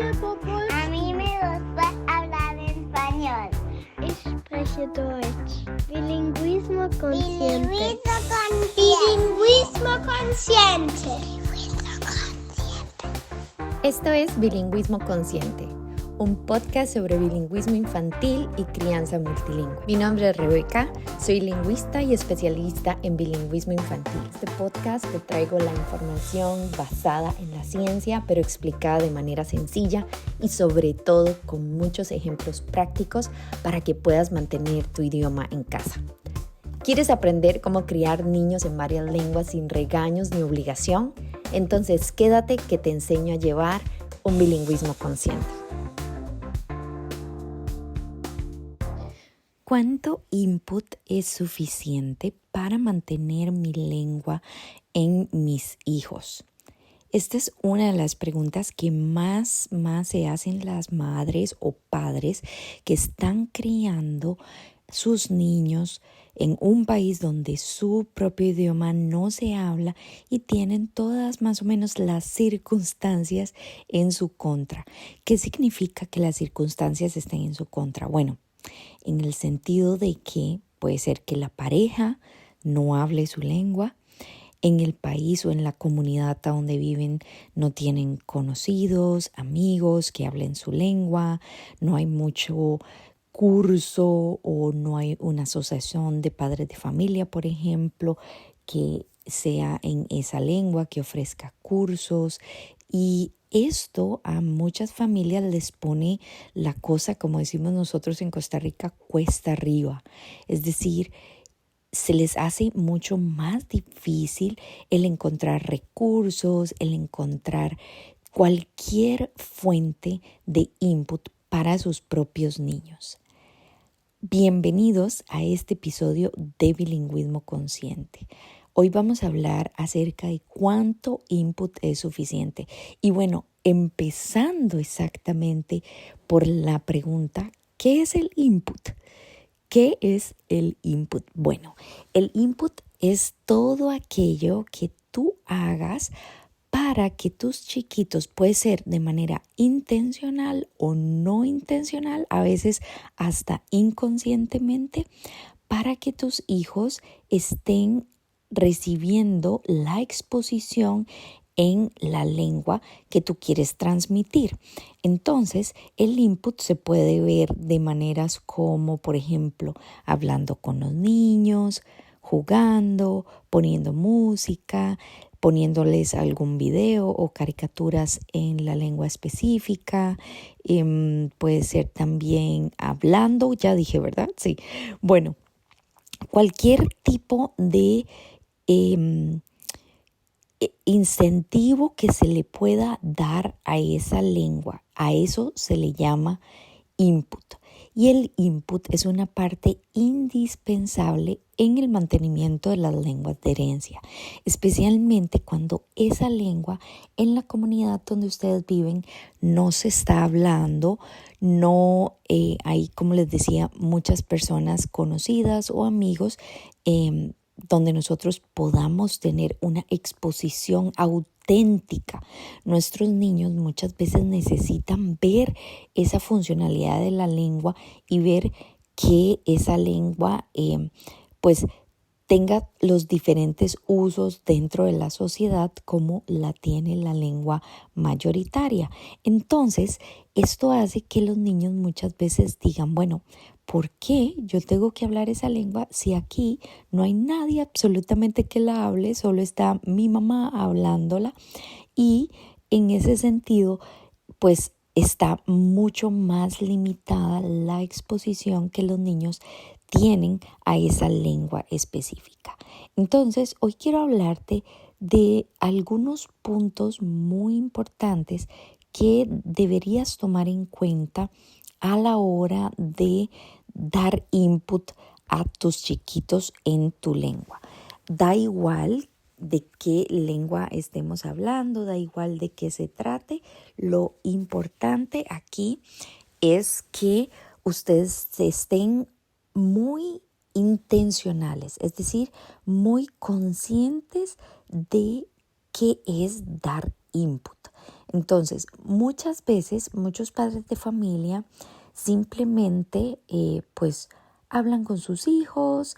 dir, Popos? A mí me gusta hablar español. Ich spreche Deutsch. Bilingüismo consciente. Bilingüismo consciente. Esto es Bilingüismo Consciente, un podcast sobre bilingüismo infantil y crianza multilingüe. Mi nombre es Rebeca, soy lingüista y especialista en bilingüismo infantil. En este podcast te traigo la información basada en la ciencia, pero explicada de manera sencilla y sobre todo con muchos ejemplos prácticos para que puedas mantener tu idioma en casa. ¿Quieres aprender cómo criar niños en varias lenguas sin regaños ni obligación? Entonces quédate que te enseño a llevar un bilingüismo consciente. ¿Cuánto input es suficiente para mantener mi lengua en mis hijos? Esta es una de las preguntas que más se hacen las madres o padres que están criando sus niños en un país donde su propio idioma no se habla y tienen todas más o menos las circunstancias en su contra. ¿Qué significa que las circunstancias estén en su contra? Bueno, en el sentido de que puede ser que la pareja no hable su lengua, en el país o en la comunidad a donde viven no tienen conocidos, amigos que hablen su lengua, no hay mucho curso o no hay una asociación de padres de familia, por ejemplo, que sea en esa lengua, que ofrezca cursos. Y esto a muchas familias les pone la cosa, como decimos nosotros en Costa Rica, cuesta arriba. Es decir, se les hace mucho más difícil el encontrar recursos, el encontrar cualquier fuente de input para sus propios niños. Bienvenidos a este episodio de Bilingüismo Consciente. Hoy vamos a hablar acerca de cuánto input es suficiente. Y bueno, empezando exactamente por la pregunta, ¿qué es el input? ¿Qué es el input? Bueno, el input es todo aquello que tú hagas para que tus chiquitos, puede ser de manera intencional o no intencional, a veces hasta inconscientemente, para que tus hijos estén recibiendo la exposición en la lengua que tú quieres transmitir. Entonces, el input se puede ver de maneras como, por ejemplo, hablando con los niños, jugando, poniendo música, poniéndoles algún video o caricaturas en la lengua específica. Puede ser también hablando, ya dije, ¿verdad? Sí. Bueno, cualquier tipo de incentivo que se le pueda dar a esa lengua, a eso se le llama input. Y el input es una parte indispensable en el mantenimiento de las lenguas de herencia, especialmente cuando esa lengua en la comunidad donde ustedes viven no se está hablando, no hay, como les decía, muchas personas conocidas o amigos donde nosotros podamos tener una exposición auténtica. Nuestros niños muchas veces necesitan ver esa funcionalidad de la lengua y ver que esa lengua pues tenga los diferentes usos dentro de la sociedad como la tiene la lengua mayoritaria. Entonces, esto hace que los niños muchas veces digan, bueno, ¿por qué yo tengo que hablar esa lengua si aquí no hay nadie absolutamente que la hable? Solo está mi mamá hablándola y en ese sentido, pues está mucho más limitada la exposición que los niños tienen a esa lengua específica. Entonces, hoy quiero hablarte de algunos puntos muy importantes que deberías tomar en cuenta a la hora de dar input a tus chiquitos en tu lengua. Da igual de qué lengua estemos hablando, da igual de qué se trate. Lo importante aquí es que ustedes estén muy intencionales, es decir, muy conscientes de qué es dar input. Entonces, muchas veces, muchos padres de familia simplemente pues hablan con sus hijos,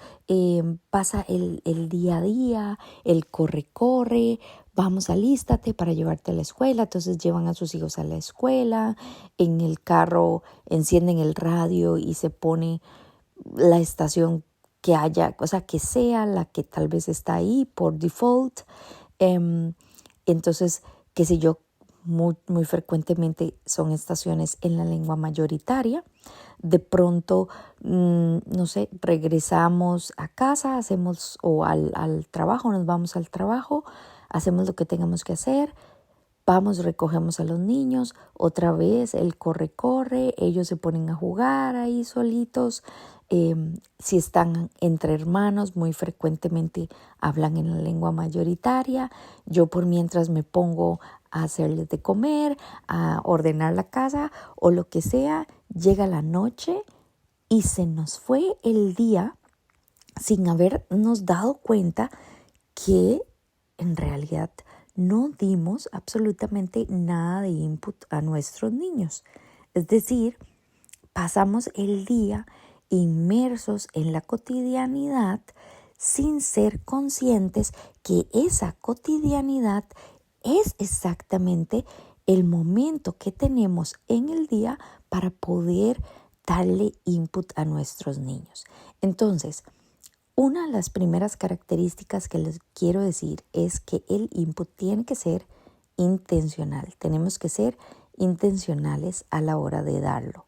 pasa el día a día, el corre, vamos, alístate para llevarte a la escuela. Entonces llevan a sus hijos a la escuela, en el carro encienden el radio y se pone la estación que haya, o sea, que sea la que tal vez está ahí por default. Entonces, qué sé yo, muy frecuentemente son estaciones en la lengua mayoritaria. De pronto, no sé, regresamos a casa, hacemos o al trabajo, nos vamos al trabajo, hacemos lo que tengamos que hacer, vamos, recogemos a los niños, otra vez el corre, ellos se ponen a jugar ahí solitos. Si están entre hermanos, muy frecuentemente hablan en la lengua mayoritaria. Yo por mientras me pongo a hacerles de comer, a ordenar la casa o lo que sea. Llega la noche y se nos fue el día sin habernos dado cuenta que en realidad no dimos absolutamente nada de input a nuestros niños. Es decir, pasamos el día inmersos en la cotidianidad sin ser conscientes que esa cotidianidad es exactamente el momento que tenemos en el día para poder darle input a nuestros niños. Entonces, una de las primeras características que les quiero decir es que el input tiene que ser intencional. Tenemos que ser intencionales a la hora de darlo.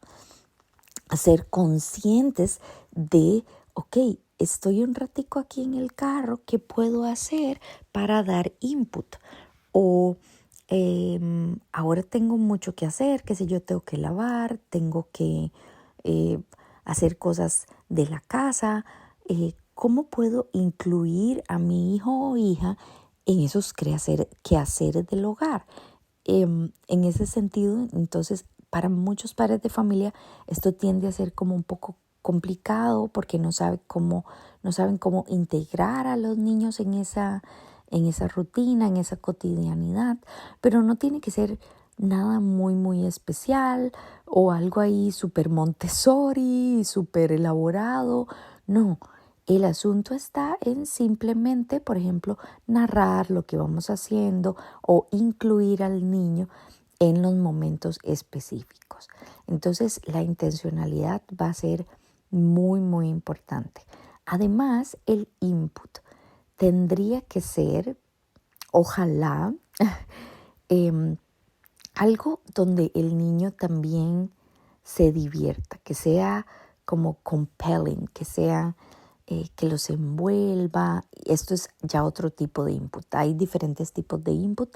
Ser conscientes de, ok, estoy un ratico aquí en el carro, ¿qué puedo hacer para dar input? O ahora tengo mucho que hacer, qué sé yo, tengo que lavar, tengo que hacer cosas de la casa. ¿Cómo puedo incluir a mi hijo o hija en esos quehaceres del hogar? En ese sentido, entonces, para muchos padres de familia, esto tiende a ser como un poco complicado porque no saben cómo integrar a los niños en esa rutina, en esa cotidianidad, pero no tiene que ser nada muy especial o algo ahí súper Montessori, súper elaborado. No, el asunto está en simplemente, por ejemplo, narrar lo que vamos haciendo o incluir al niño en los momentos específicos. Entonces, la intencionalidad va a ser muy importante. Además, el input tendría que ser, ojalá, algo donde el niño también se divierta, que sea como compelling, que sea que los envuelva. Esto es ya otro tipo de input. Hay diferentes tipos de input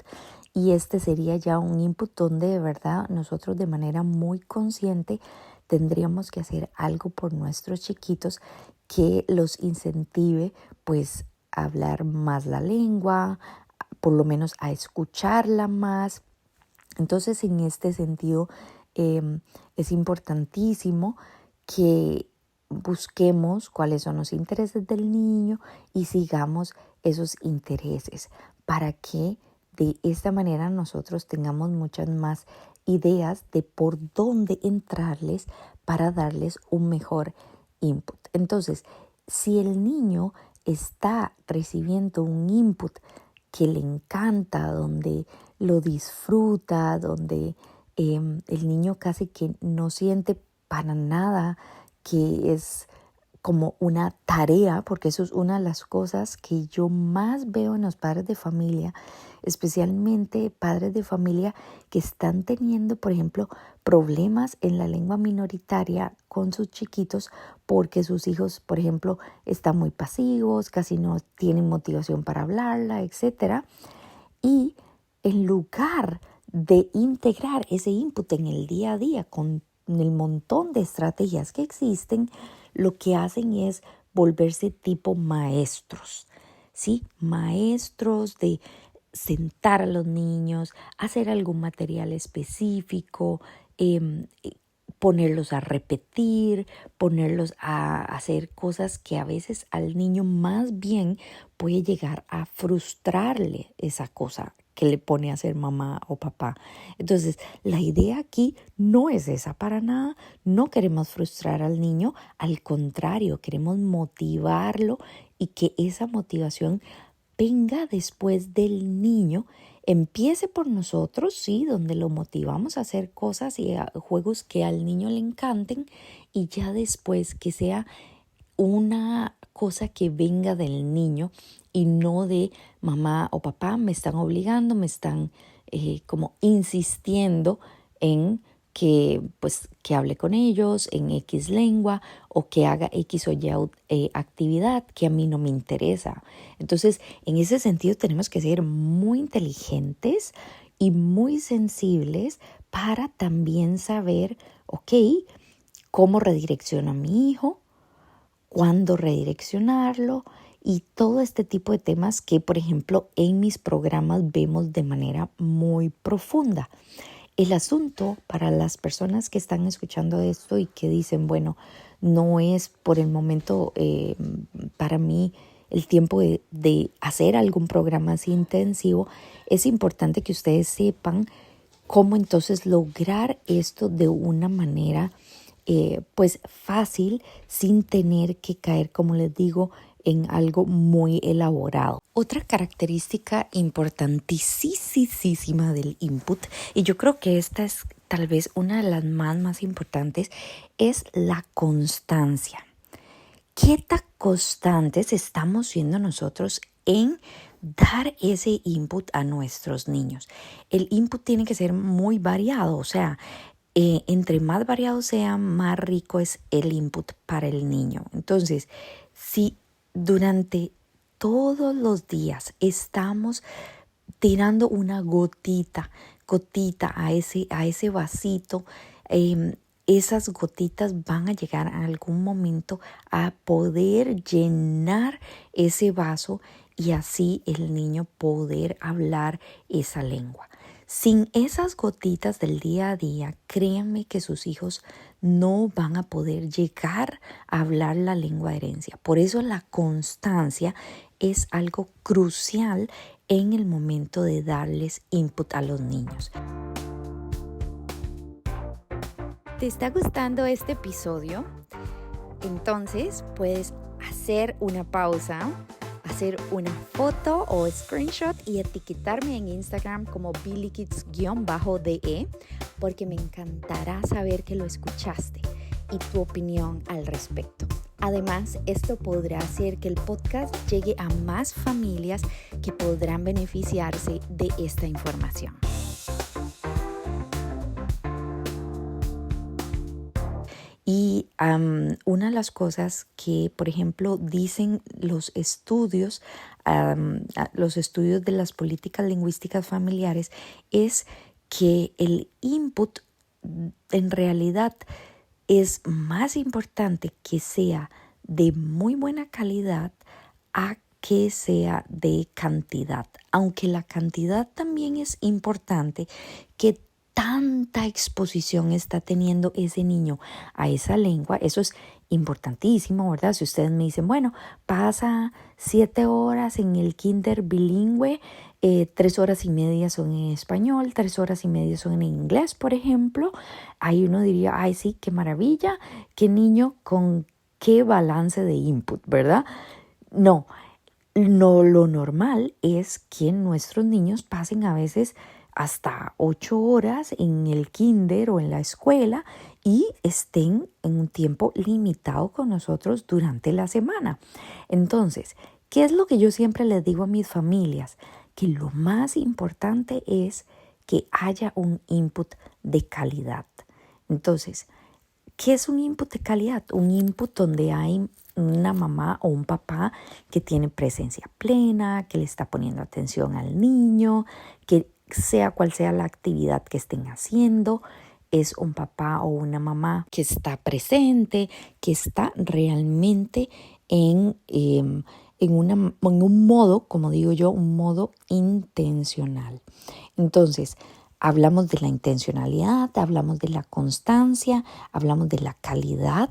y este sería ya un input donde de verdad nosotros de manera muy consciente tendríamos que hacer algo por nuestros chiquitos que los incentive pues a hablar más la lengua, por lo menos a escucharla más. Entonces, en este sentido, es importantísimo que busquemos cuáles son los intereses del niño y sigamos esos intereses para que de esta manera nosotros tengamos muchas más ideas de por dónde entrarles para darles un mejor input. Entonces, si el niño está recibiendo un input que le encanta, donde lo disfruta, donde el niño casi que no siente para nada que es como una tarea, porque eso es una de las cosas que yo más veo en los padres de familia, especialmente padres de familia que están teniendo, por ejemplo, problemas en la lengua minoritaria con sus chiquitos porque sus hijos, por ejemplo, están muy pasivos, casi no tienen motivación para hablarla, etc. Y en lugar de integrar ese input en el día a día con el montón de estrategias que existen, lo que hacen es volverse tipo maestros, ¿sí? Maestros de sentar a los niños, hacer algún material específico, ponerlos a repetir, ponerlos a hacer cosas que a veces al niño más bien puede llegar a frustrarle esa cosa que le pone a ser mamá o papá. Entonces, la idea aquí no es esa para nada. No queremos frustrar al niño, al contrario, queremos motivarlo y que esa motivación venga después del niño. Empiece por nosotros, sí, donde lo motivamos a hacer cosas y a juegos que al niño le encanten, y ya después que sea una cosa que venga del niño y no de mamá o papá me están obligando, me están como insistiendo en que hable con ellos en X lengua o que haga X o Y actividad que a mí no me interesa. Entonces, en ese sentido tenemos que ser muy inteligentes y muy sensibles para también saber, ok, cómo redirecciono a mi hijo, cuándo redireccionarlo y todo este tipo de temas que, por ejemplo, en mis programas vemos de manera muy profunda. El asunto para las personas que están escuchando esto y que dicen, bueno, no es por el momento para mí el tiempo de hacer algún programa así intensivo, es importante que ustedes sepan cómo entonces lograr esto de una manera fácil, sin tener que caer, como les digo, en algo muy elaborado. Otra característica importantísima del input, y yo creo que esta es tal vez una de las más importantes, es la constancia. ¿Qué tan constantes estamos siendo nosotros en dar ese input a nuestros niños? El input tiene que ser muy variado, o sea, entre más variado sea, más rico es el input para el niño. Entonces, si durante todos los días estamos tirando una gotita a ese vasito, esas gotitas van a llegar a algún momento a poder llenar ese vaso y así el niño poder hablar esa lengua. Sin esas gotitas del día a día, créanme que sus hijos no van a poder llegar a hablar la lengua de herencia. Por eso la constancia es algo crucial en el momento de darles input a los niños. ¿Te está gustando este episodio? Entonces puedes hacer una pausa, hacer una foto o screenshot y etiquetarme en Instagram como billykids_de, porque me encantará saber que lo escuchaste y tu opinión al respecto. Además, esto podrá hacer que el podcast llegue a más familias que podrán beneficiarse de esta información. Y una de las cosas que, por ejemplo, dicen los estudios de las políticas lingüísticas familiares es que el input en realidad es más importante que sea de muy buena calidad a que sea de cantidad. Aunque la cantidad también es importante, que tanta exposición está teniendo ese niño a esa lengua, eso es importantísimo, ¿verdad? Si ustedes me dicen, bueno, pasa 7 horas en el kinder bilingüe, 3 horas y media son en español, 3 horas y media son en inglés, por ejemplo, ahí uno diría, ay sí, qué maravilla, qué niño con qué balance de input, ¿verdad? No, lo normal es que nuestros niños pasen a veces hasta 8 horas en el kinder o en la escuela y estén en un tiempo limitado con nosotros durante la semana. Entonces, ¿qué es lo que yo siempre les digo a mis familias? Que lo más importante es que haya un input de calidad. Entonces, ¿qué es un input de calidad? Un input donde hay una mamá o un papá que tiene presencia plena, que le está poniendo atención al niño, que sea cual sea la actividad que estén haciendo, es un papá o una mamá que está presente, que está realmente en un modo, como digo yo, un modo intencional. Entonces, hablamos de la intencionalidad, hablamos de la constancia, hablamos de la calidad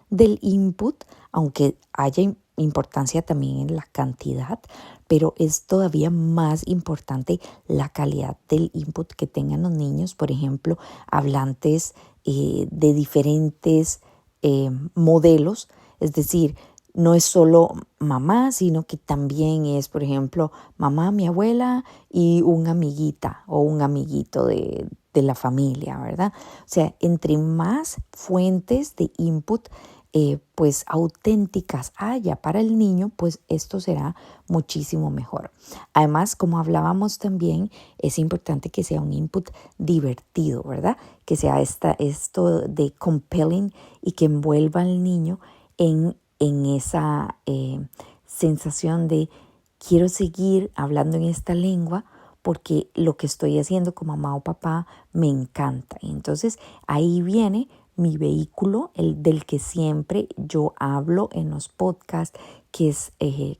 del input, aunque haya importancia también en la cantidad, pero es todavía más importante la calidad del input que tengan los niños, por ejemplo, hablantes de diferentes modelos, es decir, no es solo mamá, sino que también es, por ejemplo, mamá, mi abuela y una amiguita o un amiguito de la familia, ¿verdad? O sea, entre más fuentes de input pues auténticas haya para el niño, pues esto será muchísimo mejor. Además, como hablábamos también, es importante que sea un input divertido, ¿verdad? Que sea esto de compelling y que envuelva al niño en esa sensación de quiero seguir hablando en esta lengua porque lo que estoy haciendo con mamá o papá me encanta. Entonces ahí viene mi vehículo, el del que siempre yo hablo en los podcasts, que es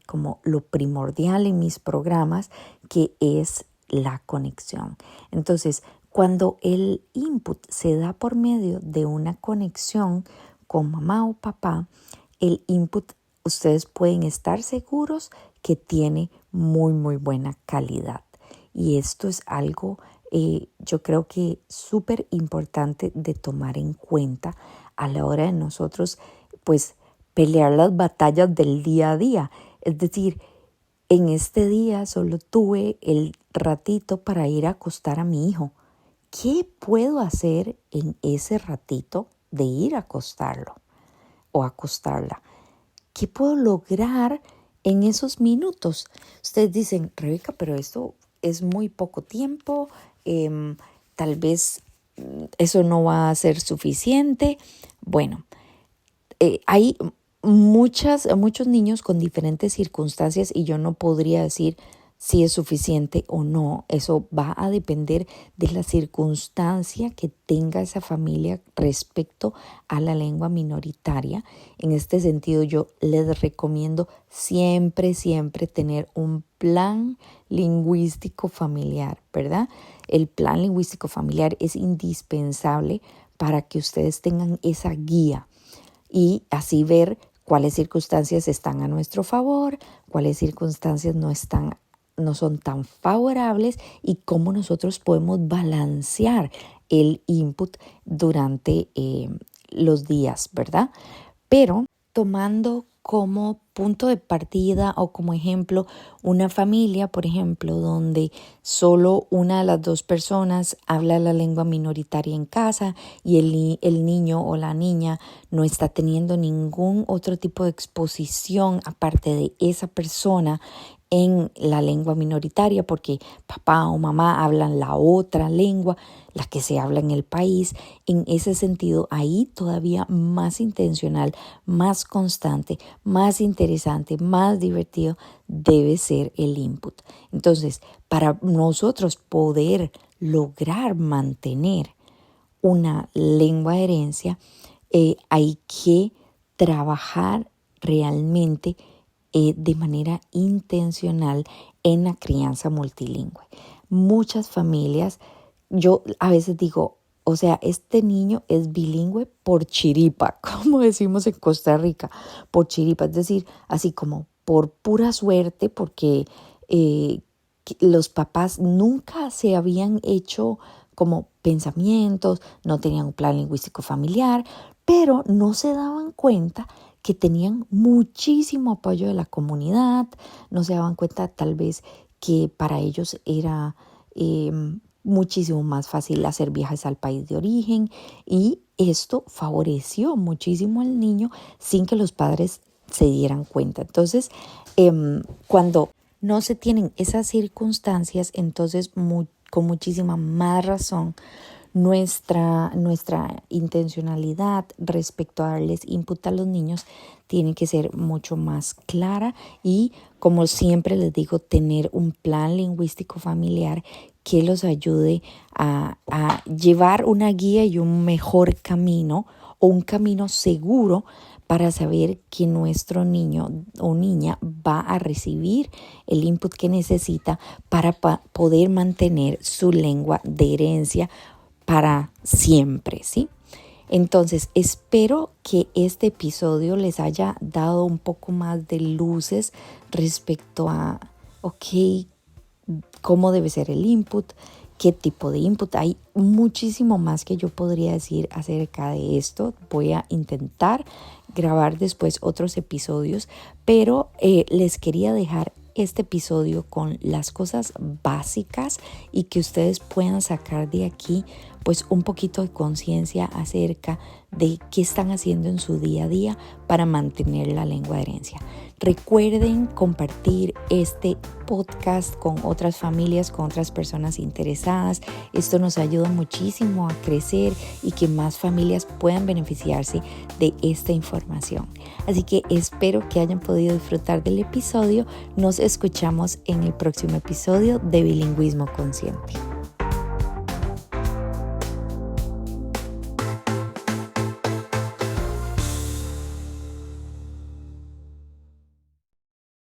como lo primordial en mis programas, que es la conexión. Entonces, cuando el input se da por medio de una conexión con mamá o papá, el input, ustedes pueden estar seguros que tiene muy, muy buena calidad. Y esto es algo, yo creo que súper importante de tomar en cuenta a la hora de nosotros, pues, pelear las batallas del día a día. Es decir, en este día solo tuve el ratito para ir a acostar a mi hijo. ¿Qué puedo hacer en ese ratito de ir a acostarlo o acostarla? ¿Qué puedo lograr en esos minutos? Ustedes dicen, Rebeca, pero esto es muy poco tiempo, tal vez eso no va a ser suficiente. Bueno, hay muchos niños con diferentes circunstancias y yo no podría decir si es suficiente o no. Eso va a depender de la circunstancia que tenga esa familia respecto a la lengua minoritaria. En este sentido, yo les recomiendo siempre tener un plan lingüístico familiar, ¿verdad? El plan lingüístico familiar es indispensable para que ustedes tengan esa guía y así ver cuáles circunstancias están a nuestro favor, cuáles circunstancias no son tan favorables y cómo nosotros podemos balancear el input durante los días, ¿verdad? Pero tomando como punto de partida o como ejemplo una familia, por ejemplo, donde solo una de las dos personas habla la lengua minoritaria en casa y el niño o la niña no está teniendo ningún otro tipo de exposición aparte de esa persona en la lengua minoritaria porque papá o mamá hablan la otra lengua, la que se habla en el país. En ese sentido, ahí todavía más intencional, más constante, más interesante, más divertido debe ser el input. Entonces, para nosotros poder lograr mantener una lengua de herencia, hay que trabajar realmente de manera intencional en la crianza multilingüe. Muchas familias, yo a veces digo, o sea, este niño es bilingüe por chiripa, como decimos en Costa Rica, por chiripa, es decir, así como por pura suerte, porque los papás nunca se habían hecho como pensamientos, no tenían un plan lingüístico familiar, pero no se daban cuenta que tenían muchísimo apoyo de la comunidad, no se daban cuenta tal vez que para ellos era muchísimo más fácil hacer viajes al país de origen y esto favoreció muchísimo al niño sin que los padres se dieran cuenta. Entonces, cuando no se tienen esas circunstancias, entonces con muchísima más razón nuestra intencionalidad respecto a darles input a los niños tiene que ser mucho más clara y, como siempre les digo, tener un plan lingüístico familiar que los ayude a llevar una guía y un mejor camino o un camino seguro para saber que nuestro niño o niña va a recibir el input que necesita para poder mantener su lengua de herencia para siempre, ¿sí? Entonces, espero que este episodio les haya dado un poco más de luces respecto a, cómo debe ser el input, qué tipo de input. Hay muchísimo más que yo podría decir acerca de esto. Voy a intentar grabar después otros episodios, pero les quería dejar este episodio con las cosas básicas y que ustedes puedan sacar de aquí pues un poquito de conciencia acerca de qué están haciendo en su día a día para mantener la lengua de herencia. Recuerden compartir este podcast con otras familias, con otras personas interesadas. Esto nos ayuda muchísimo a crecer y que más familias puedan beneficiarse de esta información. Así que espero que hayan podido disfrutar del episodio. Nos escuchamos en el próximo episodio de Bilingüismo Consciente.